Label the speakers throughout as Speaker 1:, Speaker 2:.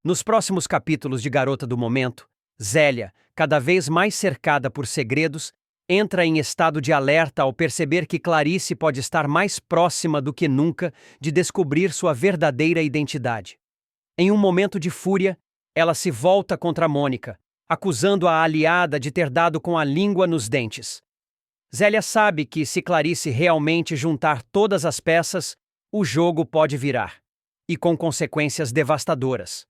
Speaker 1: Nos próximos capítulos de Garota do Momento, Zélia, cada vez mais cercada por segredos, entra em estado de alerta ao perceber que Clarice pode estar mais próxima do que nunca de descobrir sua verdadeira identidade. Em um momento de fúria, ela se volta contra Mônica, acusando a aliada de ter dado com a língua nos dentes. Zélia sabe que, se Clarice realmente juntar todas as peças, o jogo pode virar, e com consequências devastadoras.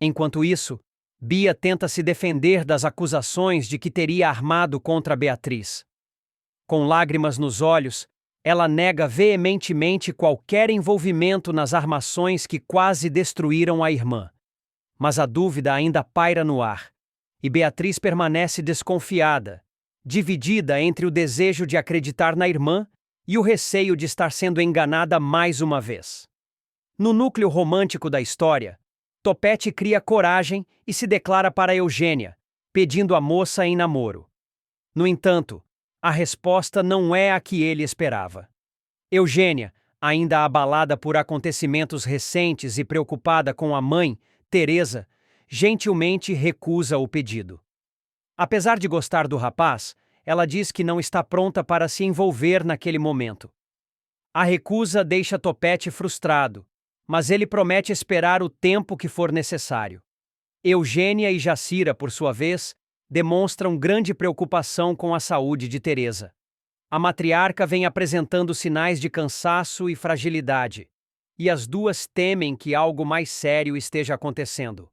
Speaker 1: Enquanto isso, Bia tenta se defender das acusações de que teria armado contra Beatriz. Com lágrimas nos olhos, ela nega veementemente qualquer envolvimento nas armações que quase destruíram a irmã. Mas a dúvida ainda paira no ar, e Beatriz permanece desconfiada, dividida entre o desejo de acreditar na irmã e o receio de estar sendo enganada mais uma vez. No núcleo romântico da história, Topete cria coragem e se declara para Eugênia, pedindo a moça em namoro. No entanto, a resposta não é a que ele esperava. Eugênia, ainda abalada por acontecimentos recentes e preocupada com a mãe, Teresa, gentilmente recusa o pedido. Apesar de gostar do rapaz, ela diz que não está pronta para se envolver naquele momento. A recusa deixa Topete frustrado, mas ele promete esperar o tempo que for necessário. Eugênia e Jacira, por sua vez, demonstram grande preocupação com a saúde de Teresa. A matriarca vem apresentando sinais de cansaço e fragilidade, e as duas temem que algo mais sério esteja acontecendo.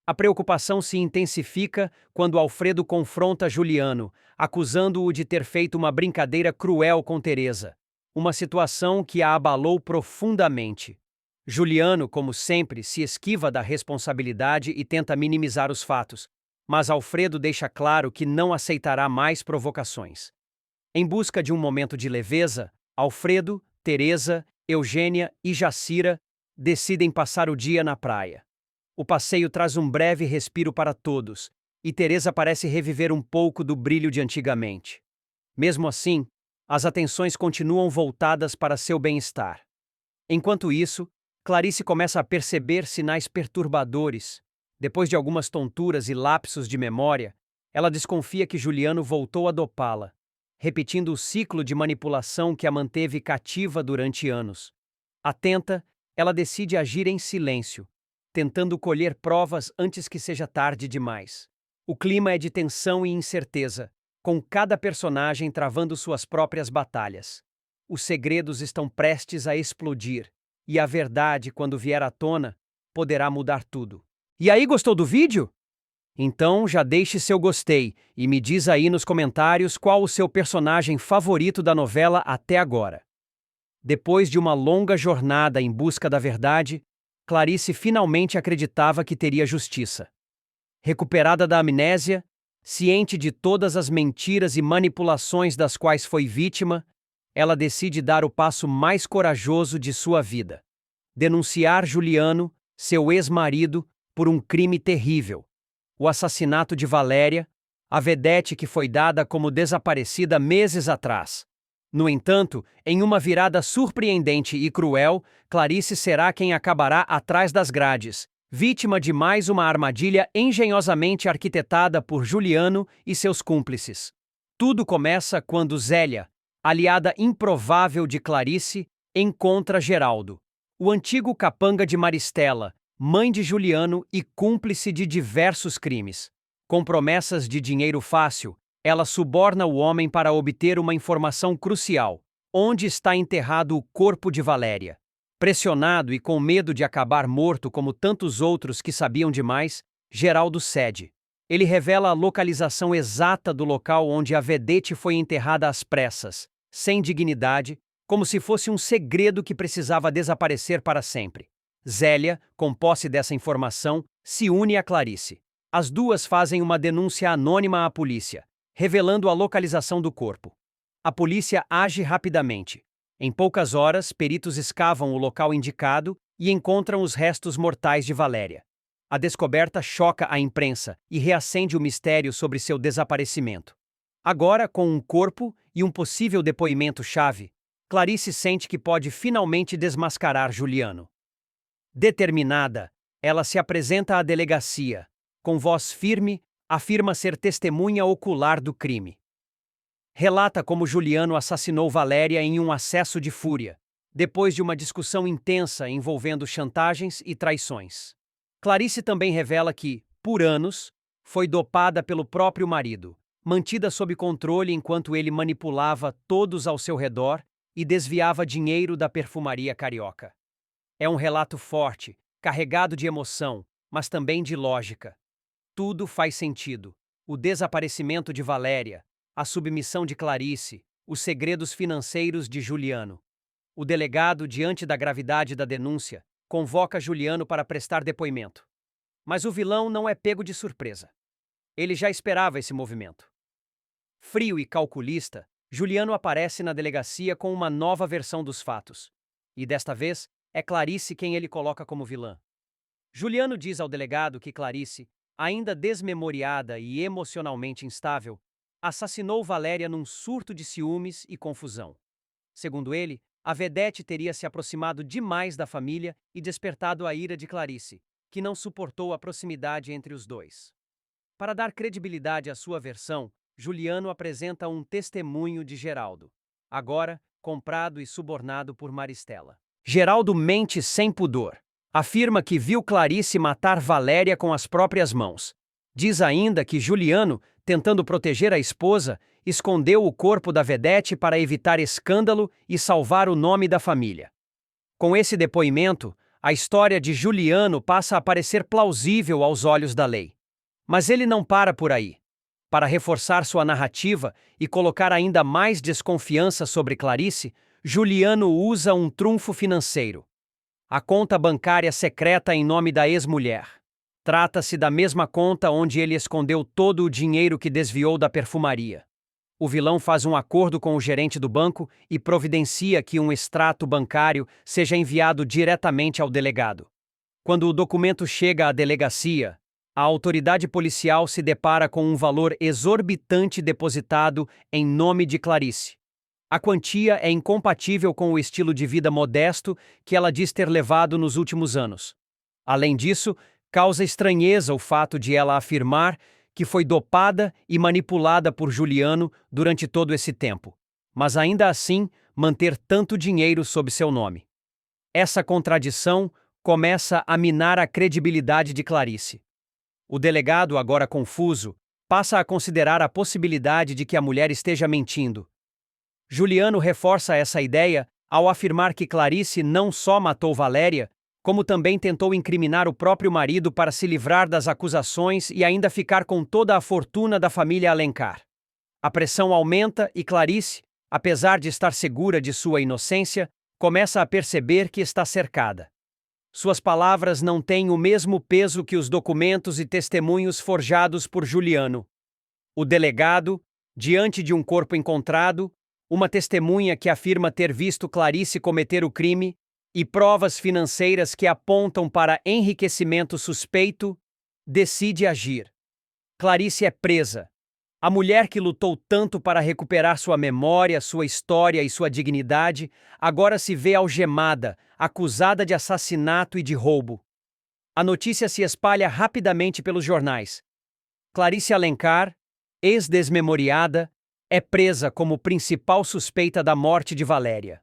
Speaker 1: A preocupação se intensifica quando Alfredo confronta Juliano, acusando-o de ter feito uma brincadeira cruel com Teresa, uma situação que a abalou profundamente. Juliano, como sempre, se esquiva da responsabilidade e tenta minimizar os fatos, mas Alfredo deixa claro que não aceitará mais provocações. Em busca de um momento de leveza, Alfredo, Teresa, Eugênia e Jacira decidem passar o dia na praia. O passeio traz um breve respiro para todos, e Teresa parece reviver um pouco do brilho de antigamente. Mesmo assim, as atenções continuam voltadas para seu bem-estar. Enquanto isso, Clarice começa a perceber sinais perturbadores. Depois de algumas tonturas e lapsos de memória, ela desconfia que Juliano voltou a dopá-la, repetindo o ciclo de manipulação que a manteve cativa durante anos. Atenta, ela decide agir em silêncio, tentando colher provas antes que seja tarde demais. O clima é de tensão e incerteza, com cada personagem travando suas próprias batalhas. Os segredos estão prestes a explodir, e a verdade, quando vier à tona, poderá mudar tudo. E aí, gostou do vídeo? Então já deixe seu gostei e me diz aí nos comentários qual o seu personagem favorito da novela até agora. Depois de uma longa jornada em busca da verdade, Clarice finalmente acreditava que teria justiça. Recuperada da amnésia, ciente de todas as mentiras e manipulações das quais foi vítima, ela decide dar o passo mais corajoso de sua vida: denunciar Juliano, seu ex-marido, por um crime terrível: o assassinato de Valéria, a vedete que foi dada como desaparecida meses atrás. No entanto, em uma virada surpreendente e cruel, Clarice será quem acabará atrás das grades, vítima de mais uma armadilha engenhosamente arquitetada por Juliano e seus cúmplices. Tudo começa quando Zélia, aliada improvável de Clarice, encontra Geraldo, o antigo capanga de Maristela, mãe de Juliano e cúmplice de diversos crimes. Com promessas de dinheiro fácil, ela suborna o homem para obter uma informação crucial: onde está enterrado o corpo de Valéria. Pressionado e com medo de acabar morto como tantos outros que sabiam demais, Geraldo cede. Ele revela a localização exata do local onde a vedete foi enterrada às pressas, sem dignidade, como se fosse um segredo que precisava desaparecer para sempre. Zélia, com posse dessa informação, se une a Clarice. As duas fazem uma denúncia anônima à polícia, revelando a localização do corpo. A polícia age rapidamente. Em poucas horas, peritos escavam o local indicado e encontram os restos mortais de Valéria. A descoberta choca a imprensa e reacende o mistério sobre seu desaparecimento. Agora, com um corpo e um possível depoimento-chave, Clarice sente que pode finalmente desmascarar Juliano. Determinada, Ela se apresenta à delegacia. Com voz firme, afirma ser testemunha ocular do crime. Relata como Juliano assassinou Valéria em um acesso de fúria, depois de uma discussão intensa envolvendo chantagens e traições. Clarice também revela que, por anos, foi dopada pelo próprio marido, mantida sob controle enquanto ele manipulava todos ao seu redor e desviava dinheiro da perfumaria carioca. É um relato forte, carregado de emoção, mas também de lógica. Tudo faz sentido. O desaparecimento de Valéria, a submissão de Clarice, os segredos financeiros de Juliano. O delegado, diante da gravidade da denúncia, convoca Juliano para prestar depoimento. Mas o vilão não é pego de surpresa. Ele já esperava esse movimento. Frio e calculista, Juliano aparece na delegacia com uma nova versão dos fatos. E desta vez, é Clarice quem ele coloca como vilã. Juliano diz ao delegado que Clarice, ainda desmemoriada e emocionalmente instável, assassinou Valéria num surto de ciúmes e confusão. Segundo ele, a vedete teria se aproximado demais da família e despertado a ira de Clarice, que não suportou a proximidade entre os dois. Para dar credibilidade à sua versão, Juliano apresenta um testemunho de Geraldo, agora comprado e subornado por Maristela. Geraldo mente sem pudor. Afirma que viu Clarice matar Valéria com as próprias mãos. Diz ainda que Juliano, tentando proteger a esposa, escondeu o corpo da vedete para evitar escândalo e salvar o nome da família. Com esse depoimento, a história de Juliano passa a parecer plausível aos olhos da lei. Mas ele não para por aí. Para reforçar sua narrativa e colocar ainda mais desconfiança sobre Clarice, Juliano usa um trunfo financeiro: a conta bancária secreta em nome da ex-mulher. Trata-se da mesma conta onde ele escondeu todo o dinheiro que desviou da perfumaria. O vilão faz um acordo com o gerente do banco e providencia que um extrato bancário seja enviado diretamente ao delegado. Quando o documento chega à delegacia, a autoridade policial se depara com um valor exorbitante depositado em nome de Clarice. A quantia é incompatível com o estilo de vida modesto que ela diz ter levado nos últimos anos. Além disso, causa estranheza o fato de ela afirmar que foi dopada e manipulada por Juliano durante todo esse tempo, mas ainda assim manter tanto dinheiro sob seu nome. Essa contradição começa a minar a credibilidade de Clarice. O delegado, agora confuso, passa a considerar a possibilidade de que a mulher esteja mentindo. Juliano reforça essa ideia ao afirmar que Clarice não só matou Valéria, como também tentou incriminar o próprio marido para se livrar das acusações e ainda ficar com toda a fortuna da família Alencar. A pressão aumenta e Clarice, apesar de estar segura de sua inocência, começa a perceber que está cercada. Suas palavras não têm o mesmo peso que os documentos e testemunhos forjados por Juliano. O delegado, diante de um corpo encontrado, uma testemunha que afirma ter visto Clarice cometer o crime e provas financeiras que apontam para enriquecimento suspeito, decide agir. Clarice é presa. A mulher que lutou tanto para recuperar sua memória, sua história e sua dignidade, agora se vê algemada, acusada de assassinato e de roubo. A notícia se espalha rapidamente pelos jornais. Clarice Alencar, ex-desmemoriada, é presa como principal suspeita da morte de Valéria.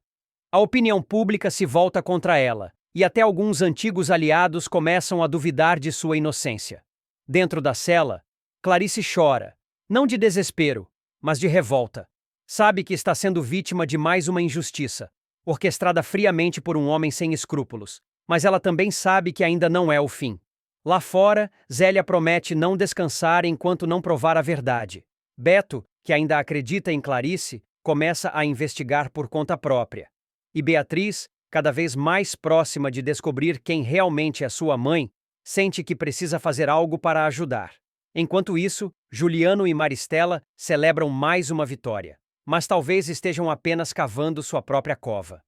Speaker 1: A opinião pública se volta contra ela, e até alguns antigos aliados começam a duvidar de sua inocência. Dentro da cela, Clarice chora, não de desespero, mas de revolta. Sabe que está sendo vítima de mais uma injustiça, orquestrada friamente por um homem sem escrúpulos, mas ela também sabe que ainda não é o fim. Lá fora, Zélia promete não descansar enquanto não provar a verdade. Beto, que ainda acredita em Clarice, começa a investigar por conta própria. E Beatriz, cada vez mais próxima de descobrir quem realmente é sua mãe, sente que precisa fazer algo para ajudar. Enquanto isso, Juliano e Maristela celebram mais uma vitória, mas talvez estejam apenas cavando sua própria cova.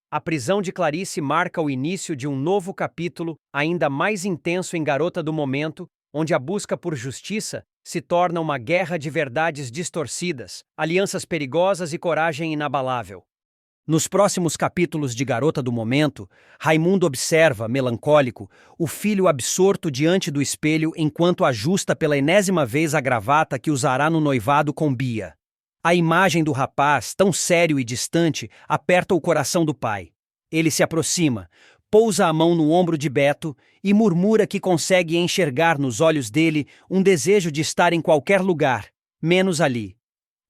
Speaker 1: A prisão de Clarice marca o início de um novo capítulo ainda mais intenso em Garota do Momento, onde a busca por justiça se torna uma guerra de verdades distorcidas, alianças perigosas e coragem inabalável. Nos próximos capítulos de Garota do Momento, Raimundo observa, melancólico, o filho absorto diante do espelho enquanto ajusta pela enésima vez a gravata que usará no noivado com Bia. A imagem do rapaz, tão sério e distante, aperta o coração do pai. Ele se aproxima, pousa a mão no ombro de Beto e murmura que consegue enxergar nos olhos dele um desejo de estar em qualquer lugar, menos ali.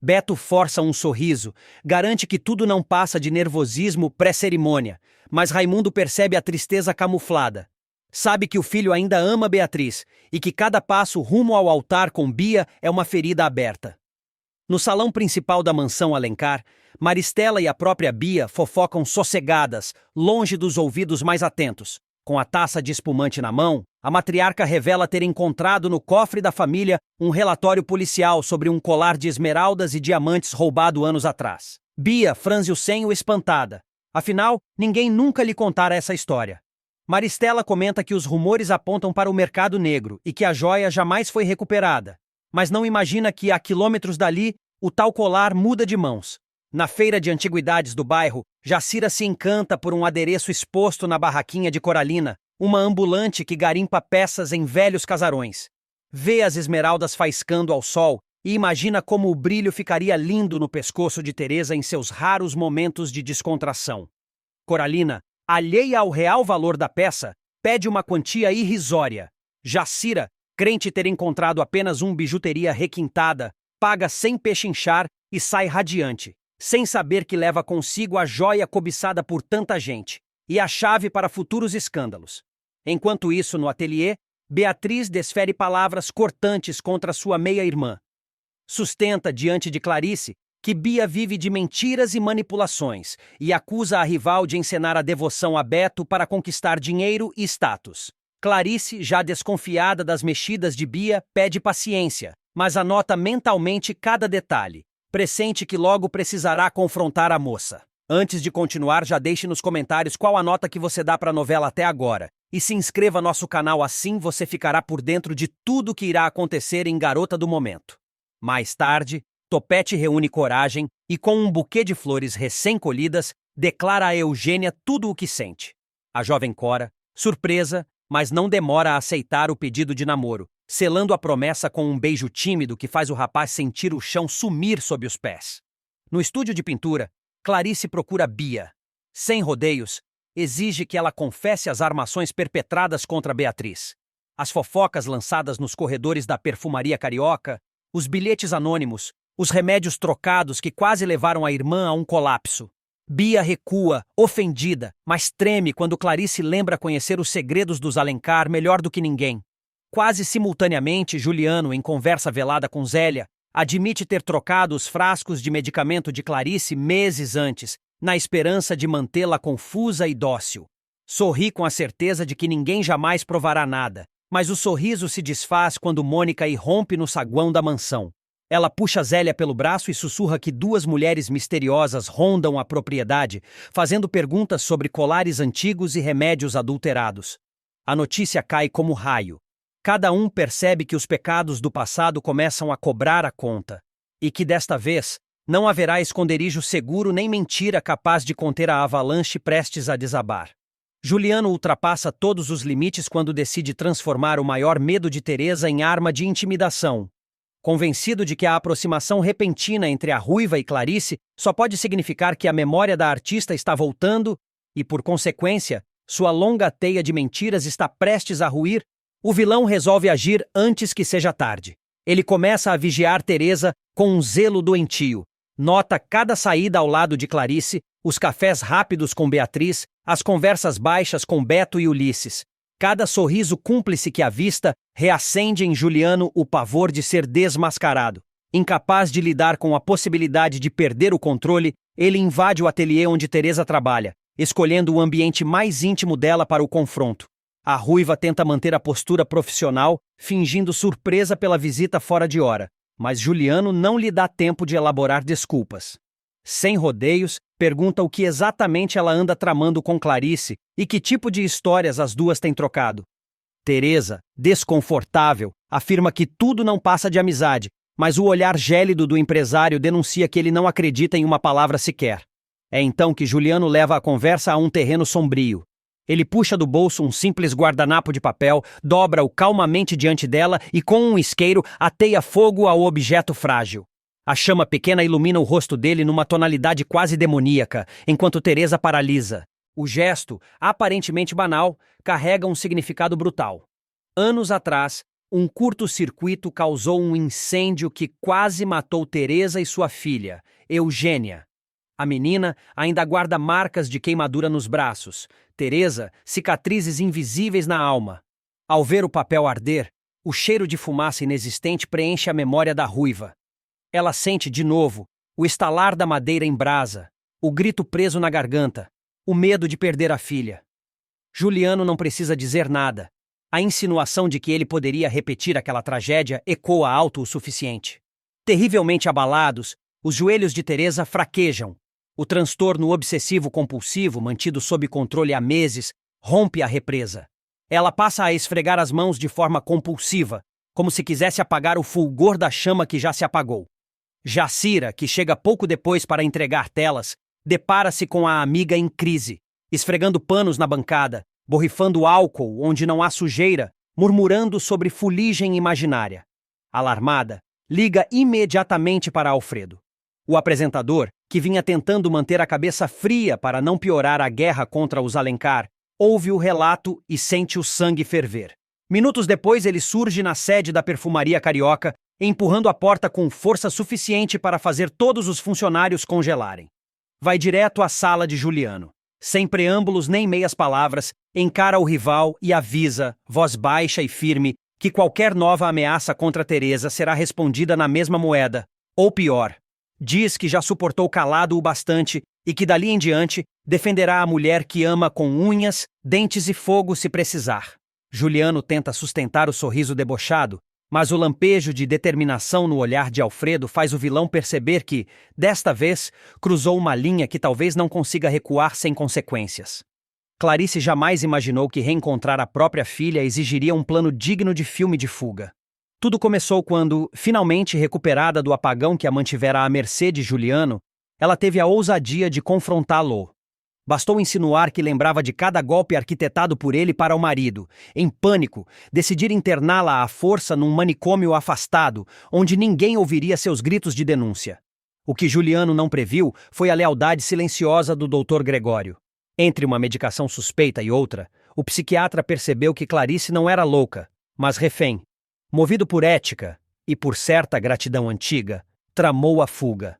Speaker 1: Beto força um sorriso, garante que tudo não passa de nervosismo pré-cerimônia, mas Raimundo percebe a tristeza camuflada. Sabe que o filho ainda ama Beatriz e que cada passo rumo ao altar com Bia é uma ferida aberta. No salão principal da mansão Alencar, Maristela e a própria Bia fofocam sossegadas, longe dos ouvidos mais atentos. Com a taça de espumante na mão, a matriarca revela ter encontrado no cofre da família um relatório policial sobre um colar de esmeraldas e diamantes roubado anos atrás. Bia franze o senho espantada. Afinal, ninguém nunca lhe contara essa história. Maristela comenta que os rumores apontam para o mercado negro e que a joia jamais foi recuperada. Mas não imagina que, a quilômetros dali, o tal colar muda de mãos. Na feira de antiguidades do bairro, Jacira se encanta por um adereço exposto na barraquinha de Coralina, uma ambulante que garimpa peças em velhos casarões. Vê as esmeraldas faiscando ao sol e imagina como o brilho ficaria lindo no pescoço de Teresa em seus raros momentos de descontração. Coralina, alheia ao real valor da peça, pede uma quantia irrisória. Jacira, crente ter encontrado apenas bijuteria requintada, paga sem pechinchar e sai radiante, sem saber que leva consigo a joia cobiçada por tanta gente e a chave para futuros escândalos. Enquanto isso, no ateliê, Beatriz desfere palavras cortantes contra sua meia-irmã. Sustenta diante de Clarice que Bia vive de mentiras e manipulações e acusa a rival de encenar a devoção a Beto para conquistar dinheiro e status. Clarice, já desconfiada das mexidas de Bia, pede paciência, mas anota mentalmente cada detalhe. Pressente que logo precisará confrontar a moça. Antes de continuar, já deixe nos comentários qual a nota que você dá para a novela até agora. E se inscreva no nosso canal, assim você ficará por dentro de tudo que irá acontecer em Garota do Momento. Mais tarde, Topete reúne coragem e, com um buquê de flores recém-colhidas, declara a Eugênia tudo o que sente. A jovem Cora, surpresa, mas não demora a aceitar o pedido de namoro, selando a promessa com um beijo tímido que faz o rapaz sentir o chão sumir sob os pés. No estúdio de pintura, Clarice procura Bia. Sem rodeios, exige que ela confesse as armações perpetradas contra Beatriz. As fofocas lançadas nos corredores da perfumaria carioca, os bilhetes anônimos, os remédios trocados que quase levaram a irmã a um colapso. Bia recua, ofendida, mas treme quando Clarice lembra conhecer os segredos dos Alencar melhor do que ninguém. Quase simultaneamente, Juliano, em conversa velada com Zélia, admite ter trocado os frascos de medicamento de Clarice meses antes, na esperança de mantê-la confusa e dócil. Sorri com a certeza de que ninguém jamais provará nada, mas o sorriso se desfaz quando Mônica irrompe no saguão da mansão. Ela puxa Zélia pelo braço e sussurra que duas mulheres misteriosas rondam a propriedade, fazendo perguntas sobre colares antigos e remédios adulterados. A notícia cai como raio. Cada um percebe que os pecados do passado começam a cobrar a conta, e que desta vez não haverá esconderijo seguro nem mentira capaz de conter a avalanche prestes a desabar. Juliano ultrapassa todos os limites quando decide transformar o maior medo de Teresa em arma de intimidação. Convencido de que a aproximação repentina entre a Ruiva e Clarice só pode significar que a memória da artista está voltando e, por consequência, sua longa teia de mentiras está prestes a ruir, o vilão resolve agir antes que seja tarde. Ele começa a vigiar Teresa com um zelo doentio. Nota cada saída ao lado de Clarice, os cafés rápidos com Beatriz, as conversas baixas com Beto e Ulisses. Cada sorriso cúmplice que avista reacende em Juliano o pavor de ser desmascarado. Incapaz de lidar com a possibilidade de perder o controle, ele invade o ateliê onde Teresa trabalha, escolhendo o ambiente mais íntimo dela para o confronto. A Ruiva tenta manter a postura profissional, fingindo surpresa pela visita fora de hora, mas Juliano não lhe dá tempo de elaborar desculpas. Sem rodeios, pergunta o que exatamente ela anda tramando com Clarice e que tipo de histórias as duas têm trocado. Teresa, desconfortável, afirma que tudo não passa de amizade, mas o olhar gélido do empresário denuncia que ele não acredita em uma palavra sequer. É então que Juliano leva a conversa a um terreno sombrio. Ele puxa do bolso um simples guardanapo de papel, dobra-o calmamente diante dela e, com um isqueiro, ateia fogo ao objeto frágil. A chama pequena ilumina o rosto dele numa tonalidade quase demoníaca, enquanto Teresa paralisa. O gesto, aparentemente banal, carrega um significado brutal. Anos atrás, um curto-circuito causou um incêndio que quase matou Teresa e sua filha, Eugênia. A menina ainda guarda marcas de queimadura nos braços. Teresa, cicatrizes invisíveis na alma. Ao ver o papel arder, o cheiro de fumaça inexistente preenche a memória da ruiva. Ela sente de novo o estalar da madeira em brasa, o grito preso na garganta, o medo de perder a filha. Juliano não precisa dizer nada. A insinuação de que ele poderia repetir aquela tragédia ecoa alto o suficiente. Terrivelmente abalados, os joelhos de Teresa fraquejam. O transtorno obsessivo-compulsivo, mantido sob controle há meses, rompe a represa. Ela passa a esfregar as mãos de forma compulsiva, como se quisesse apagar o fulgor da chama que já se apagou. Jacira, que chega pouco depois para entregar telas, depara-se com a amiga em crise, esfregando panos na bancada, borrifando álcool onde não há sujeira, murmurando sobre fuligem imaginária. Alarmada, liga imediatamente para Alfredo. O apresentador, que vinha tentando manter a cabeça fria para não piorar a guerra contra os Alencar, ouve o relato e sente o sangue ferver. Minutos depois, ele surge na sede da perfumaria carioca, empurrando a porta com força suficiente para fazer todos os funcionários congelarem. Vai direto à sala de Juliano. Sem preâmbulos nem meias palavras, encara o rival e avisa, voz baixa e firme, que qualquer nova ameaça contra Teresa será respondida na mesma moeda, ou pior. Diz que já suportou calado o bastante e que dali em diante defenderá a mulher que ama com unhas, dentes e fogo se precisar. Juliano tenta sustentar o sorriso debochado, mas o lampejo de determinação no olhar de Alfredo faz o vilão perceber que, desta vez, cruzou uma linha que talvez não consiga recuar sem consequências. Clarice jamais imaginou que reencontrar a própria filha exigiria um plano digno de filme de fuga. Tudo começou quando, finalmente recuperada do apagão que a mantivera à mercê de Juliano, ela teve a ousadia de confrontá-lo. Bastou insinuar que lembrava de cada golpe arquitetado por ele para o marido. Em pânico, decidir interná-la à força num manicômio afastado, onde ninguém ouviria seus gritos de denúncia. O que Juliano não previu foi a lealdade silenciosa do Dr. Gregório. Entre uma medicação suspeita e outra, o psiquiatra percebeu que Clarice não era louca, mas refém. Movido por ética e por certa gratidão antiga, tramou a fuga.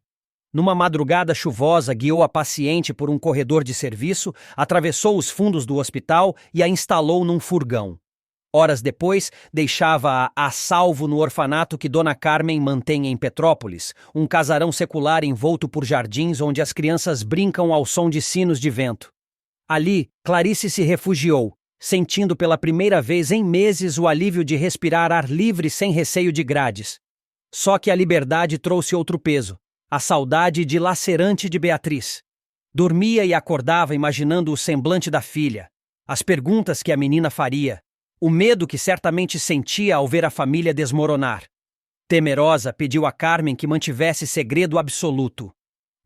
Speaker 1: Numa madrugada chuvosa, guiou a paciente por um corredor de serviço, atravessou os fundos do hospital e a instalou num furgão. Horas depois, deixava-a a salvo no orfanato que Dona Carmen mantém em Petrópolis, um casarão secular envolto por jardins onde as crianças brincam ao som de sinos de vento. Ali, Clarice se refugiou, sentindo pela primeira vez em meses o alívio de respirar ar livre sem receio de grades. Só que a liberdade trouxe outro peso, a saudade dilacerante de Beatriz. Dormia e acordava imaginando o semblante da filha, as perguntas que a menina faria, o medo que certamente sentia ao ver a família desmoronar. Temerosa, pediu a Carmen que mantivesse segredo absoluto.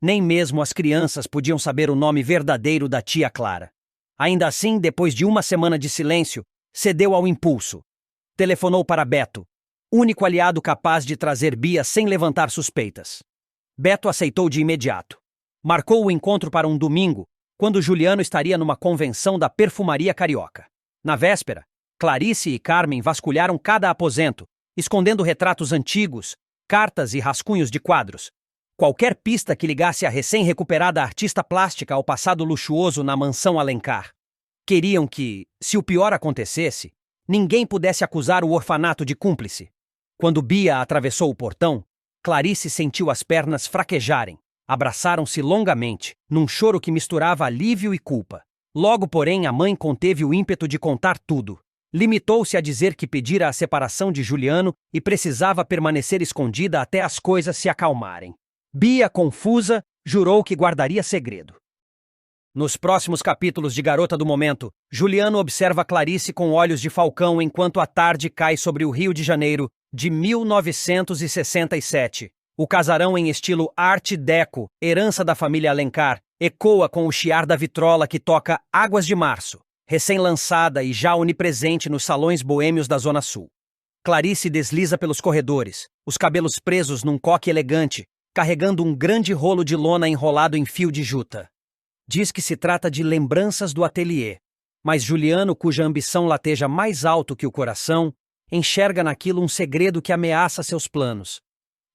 Speaker 1: Nem mesmo as crianças podiam saber o nome verdadeiro da tia Clara. Ainda assim, depois de uma semana de silêncio, cedeu ao impulso. Telefonou para Beto, único aliado capaz de trazer Bia sem levantar suspeitas. Beto aceitou de imediato. Marcou o encontro para um domingo, quando Juliano estaria numa convenção da perfumaria carioca. Na véspera, Clarice e Carmen vasculharam cada aposento, escondendo retratos antigos, cartas e rascunhos de quadros. Qualquer pista que ligasse a recém-recuperada artista plástica ao passado luxuoso na mansão Alencar. Queriam que, se o pior acontecesse, ninguém pudesse acusar o orfanato de cúmplice. Quando Bia atravessou o portão, Clarice sentiu as pernas fraquejarem. Abraçaram-se longamente, num choro que misturava alívio e culpa. Logo, porém, a mãe conteve o ímpeto de contar tudo. Limitou-se a dizer que pedira a separação de Juliano e precisava permanecer escondida até as coisas se acalmarem. Bia, confusa, jurou que guardaria segredo. Nos próximos capítulos de Garota do Momento, Juliano observa Clarice com olhos de falcão enquanto a tarde cai sobre o Rio de Janeiro de 1967. O casarão em estilo Art Deco, herança da família Alencar, ecoa com o chiar da vitrola que toca Águas de Março, recém-lançada e já onipresente nos salões boêmios da Zona Sul. Clarice desliza pelos corredores, os cabelos presos num coque elegante, carregando um grande rolo de lona enrolado em fio de juta. Diz que se trata de lembranças do ateliê, mas Juliano, cuja ambição lateja mais alto que o coração, enxerga naquilo um segredo que ameaça seus planos.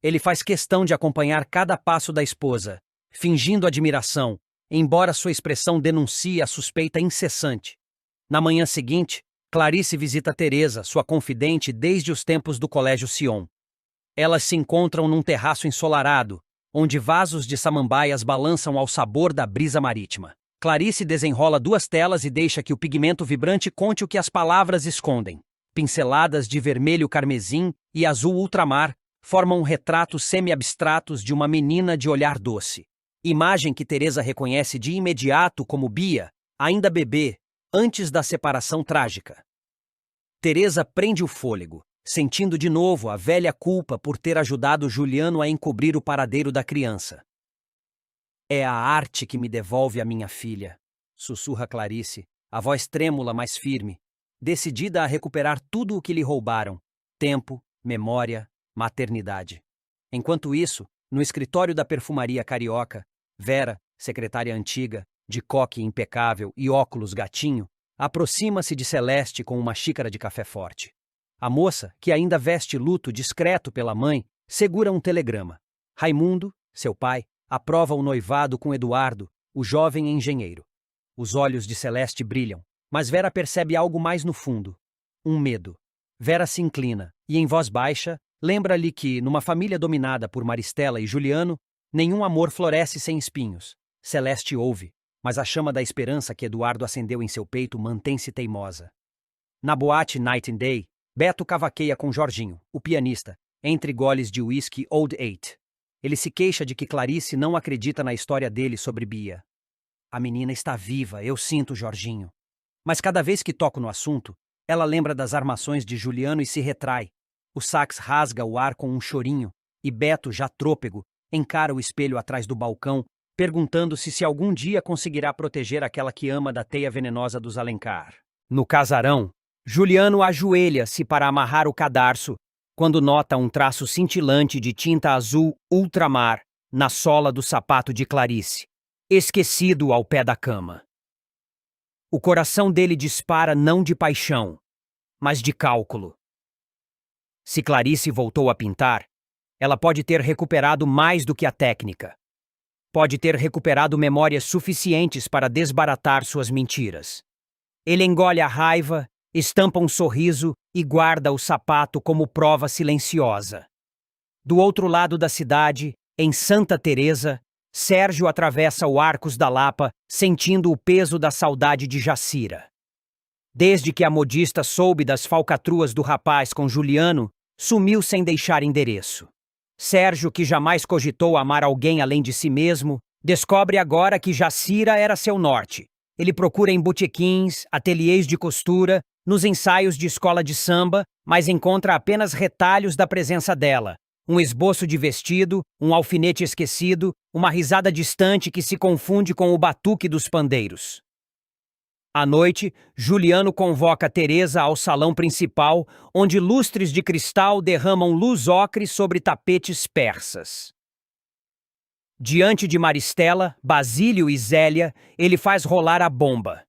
Speaker 1: Ele faz questão de acompanhar cada passo da esposa, fingindo admiração, embora sua expressão denuncie a suspeita incessante. Na manhã seguinte, Clarice visita Teresa, sua confidente desde os tempos do Colégio Sion. Elas se encontram num terraço ensolarado, onde vasos de samambaias balançam ao sabor da brisa marítima. Clarice desenrola 2 telas e deixa que o pigmento vibrante conte o que as palavras escondem. Pinceladas de vermelho carmesim e azul ultramar formam retratos semi-abstratos de uma menina de olhar doce. Imagem que Teresa reconhece de imediato como Bia, ainda bebê, antes da separação trágica. Teresa prende o fôlego, sentindo de novo a velha culpa por ter ajudado Juliano a encobrir o paradeiro da criança. É a arte que me devolve a minha filha, sussurra Clarice, a voz trêmula, mas firme, decidida a recuperar tudo o que lhe roubaram: tempo, memória, maternidade. Enquanto isso, no escritório da perfumaria carioca, Vera, secretária antiga, de coque impecável e óculos gatinho, aproxima-se de Celeste com uma xícara de café forte. A moça, que ainda veste luto discreto pela mãe, segura um telegrama. Raimundo, seu pai, aprova o noivado com Eduardo, o jovem engenheiro. Os olhos de Celeste brilham, mas Vera percebe algo mais no fundo. Um medo. Vera se inclina e, em voz baixa, lembra-lhe que, numa família dominada por Maristela e Juliano, nenhum amor floresce sem espinhos. Celeste ouve, mas a chama da esperança que Eduardo acendeu em seu peito mantém-se teimosa. Na boate Night and Day, Beto cavaqueia com Jorginho, o pianista, entre goles de whisky Old Eight. Ele se queixa de que Clarice não acredita na história dele sobre Bia. A menina está viva, eu sinto, Jorginho. Mas cada vez que toco no assunto, ela lembra das armações de Juliano e se retrai. O sax rasga o ar com um chorinho, e Beto, já trôpego, encara o espelho atrás do balcão, perguntando-se se algum dia conseguirá proteger aquela que ama da teia venenosa dos Alencar. No casarão, Juliano ajoelha-se para amarrar o cadarço, quando nota um traço cintilante de tinta azul ultramar na sola do sapato de Clarice, esquecido ao pé da cama. O coração dele dispara não de paixão, mas de cálculo. Se Clarice voltou a pintar, ela pode ter recuperado mais do que a técnica. Pode ter recuperado memórias suficientes para desbaratar suas mentiras. Ele engole a raiva, estampa um sorriso e guarda o sapato como prova silenciosa. Do outro lado da cidade, em Santa Teresa, Sérgio atravessa o Arcos da Lapa, sentindo o peso da saudade de Jacira. Desde que a modista soube das falcatruas do rapaz com Juliano, sumiu sem deixar endereço. Sérgio, que jamais cogitou amar alguém além de si mesmo, descobre agora que Jacira era seu norte. Ele procura em botequins, ateliês de costura, nos ensaios de escola de samba, mas encontra apenas retalhos da presença dela. Um esboço de vestido, um alfinete esquecido, uma risada distante que se confunde com o batuque dos pandeiros. À noite, Juliano convoca Teresa ao salão principal, onde lustres de cristal derramam luz ocre sobre tapetes persas. Diante de Maristela, Basílio e Zélia, ele faz rolar a bomba.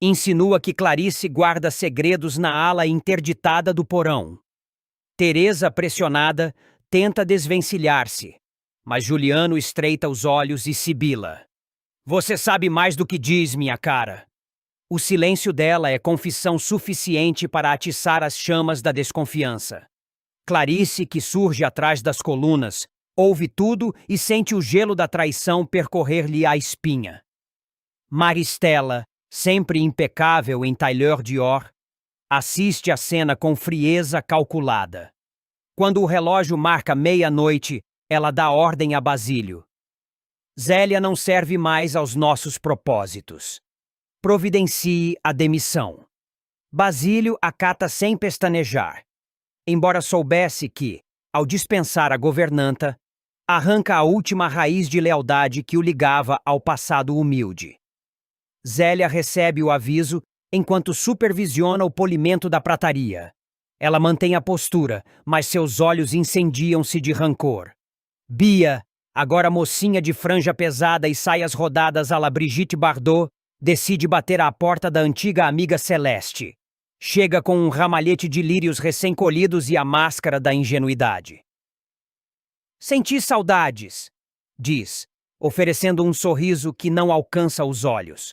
Speaker 1: Insinua que Clarice guarda segredos na ala interditada do porão. Teresa, pressionada, tenta desvencilhar-se, mas Juliano estreita os olhos e sibila. Você sabe mais do que diz, minha cara. O silêncio dela é confissão suficiente para atiçar as chamas da desconfiança. Clarice, que surge atrás das colunas, ouve tudo e sente o gelo da traição percorrer-lhe a espinha. Maristela, sempre impecável em tailleur Dior, assiste a cena com frieza calculada. Quando o relógio marca meia-noite, ela dá ordem a Basílio. Zélia não serve mais aos nossos propósitos. Providencie a demissão. Basílio acata sem pestanejar. Embora soubesse que, ao dispensar a governanta, arranca a última raiz de lealdade que o ligava ao passado humilde. Zélia recebe o aviso enquanto supervisiona o polimento da prataria. Ela mantém a postura, mas seus olhos incendiam-se de rancor. Bia, agora mocinha de franja pesada e saias rodadas à la Brigitte Bardot, decide bater à porta da antiga amiga Celeste. Chega com um ramalhete de lírios recém-colhidos e a máscara da ingenuidade. Senti saudades, diz, oferecendo um sorriso que não alcança os olhos.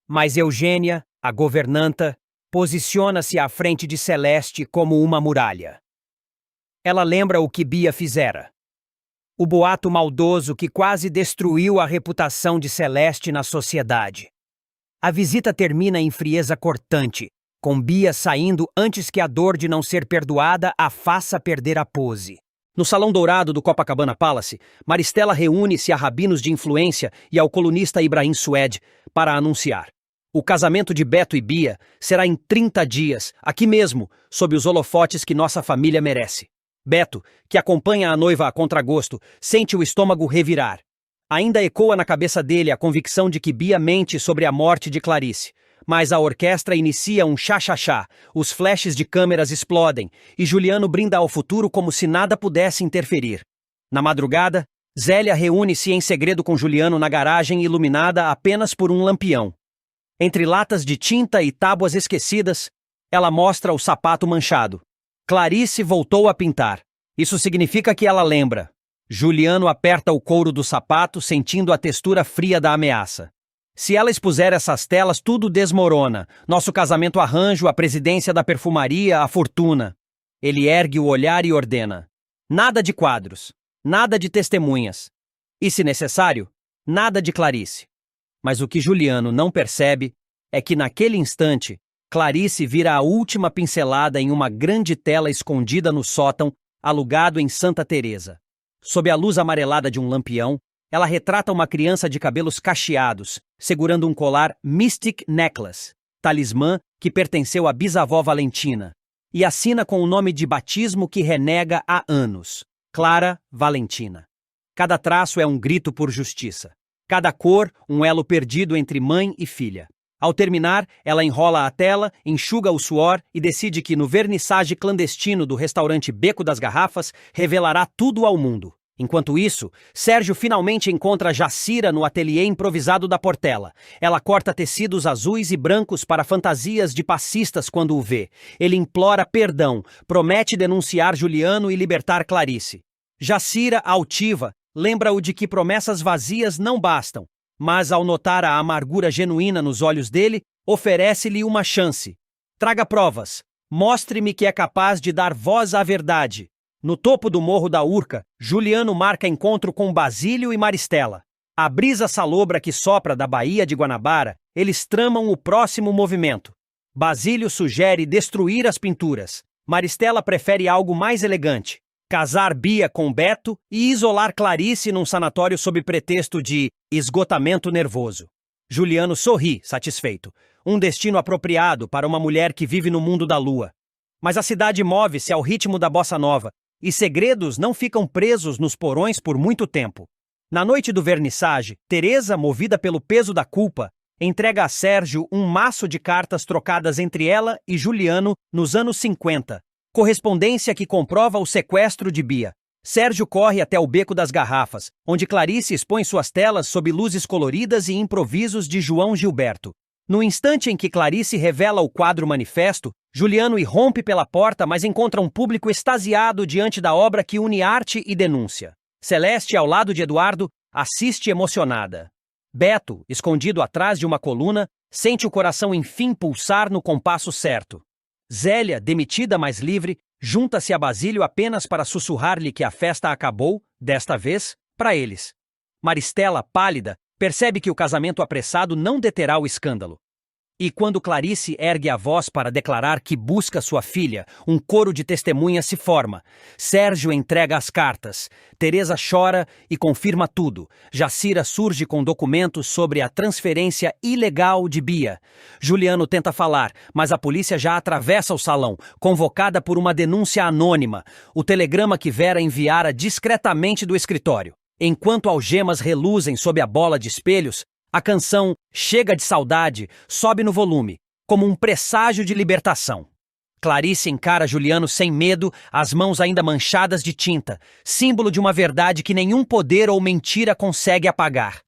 Speaker 1: Mas Eugênia, a governanta, posiciona-se à frente de Celeste como uma muralha. Ela lembra o que Bia fizera. O boato maldoso que quase destruiu a reputação de Celeste na sociedade. A visita termina em frieza cortante, com Bia saindo antes que a dor de não ser perdoada a faça perder a pose. No Salão Dourado do Copacabana Palace, Maristela reúne-se a rabinos de influência e ao colunista Ibrahim Sued para anunciar. O casamento de Beto e Bia será em 30 dias, aqui mesmo, sob os holofotes que nossa família merece. Beto, que acompanha a noiva a contragosto, sente o estômago revirar. Ainda ecoa na cabeça dele a convicção de que Bia mente sobre a morte de Clarice. Mas a orquestra inicia um chá-chá-chá, os flashes de câmeras explodem, e Juliano brinda ao futuro como se nada pudesse interferir. Na madrugada, Zélia reúne-se em segredo com Juliano na garagem iluminada apenas por um lampião. Entre latas de tinta e tábuas esquecidas, ela mostra o sapato manchado. Clarice voltou a pintar. Isso significa que ela lembra. Juliano aperta o couro do sapato, sentindo a textura fria da ameaça. Se ela expuser essas telas, tudo desmorona. Nosso casamento arranjo, a presidência da perfumaria, a fortuna. Ele ergue o olhar e ordena. Nada de quadros. Nada de testemunhas. E, se necessário, nada de Clarice. Mas o que Juliano não percebe é que, naquele instante, Clarice vira a última pincelada em uma grande tela escondida no sótão, alugado em Santa Teresa. Sob a luz amarelada de um lampião, ela retrata uma criança de cabelos cacheados, segurando um colar Mystic Necklace, talismã que pertenceu à bisavó Valentina, e assina com o nome de batismo que renega há anos, Clara Valentina. Cada traço é um grito por justiça. Cada cor, um elo perdido entre mãe e filha. Ao terminar, ela enrola a tela, enxuga o suor e decide que no vernissage clandestino do restaurante Beco das Garrafas revelará tudo ao mundo. Enquanto isso, Sérgio finalmente encontra Jacira no ateliê improvisado da Portela. Ela corta tecidos azuis e brancos para fantasias de passistas quando o vê. Ele implora perdão, promete denunciar Juliano e libertar Clarice. Jacira, altiva, lembra-o de que promessas vazias não bastam, mas ao notar a amargura genuína nos olhos dele, oferece-lhe uma chance. Traga provas. Mostre-me que é capaz de dar voz à verdade. No topo do Morro da Urca, Juliano marca encontro com Basílio e Maristela. A brisa salobra que sopra da Baía de Guanabara, eles tramam o próximo movimento. Basílio sugere destruir as pinturas. Maristela prefere algo mais elegante. Casar Bia com Beto e isolar Clarice num sanatório sob pretexto de esgotamento nervoso. Juliano sorri, satisfeito. Um destino apropriado para uma mulher que vive no mundo da lua. Mas a cidade move-se ao ritmo da bossa nova, e segredos não ficam presos nos porões por muito tempo. Na noite do vernissage, Teresa, movida pelo peso da culpa, entrega a Sérgio um maço de cartas trocadas entre ela e Juliano nos anos 50, correspondência que comprova o sequestro de Bia. Sérgio corre até o Beco das Garrafas, onde Clarice expõe suas telas sob luzes coloridas e improvisos de João Gilberto. No instante em que Clarice revela o quadro manifesto, Juliano irrompe pela porta, mas encontra um público extasiado diante da obra que une arte e denúncia. Celeste, ao lado de Eduardo, assiste emocionada. Beto, escondido atrás de uma coluna, sente o coração enfim pulsar no compasso certo. Zélia, demitida mais livre, junta-se a Basílio apenas para sussurrar-lhe que a festa acabou, desta vez, para eles. Maristela, pálida, percebe que o casamento apressado não deterá o escândalo. E quando Clarice ergue a voz para declarar que busca sua filha, um coro de testemunhas se forma. Sérgio entrega as cartas. Teresa chora e confirma tudo. Jacira surge com documentos sobre a transferência ilegal de Bia. Juliano tenta falar, mas a polícia já atravessa o salão, convocada por uma denúncia anônima, o telegrama que Vera enviara discretamente do escritório. Enquanto algemas reluzem sob a bola de espelhos, a canção Chega de Saudade sobe no volume, como um presságio de libertação. Clarice encara Juliano sem medo, as mãos ainda manchadas de tinta, símbolo de uma verdade que nenhum poder ou mentira consegue apagar.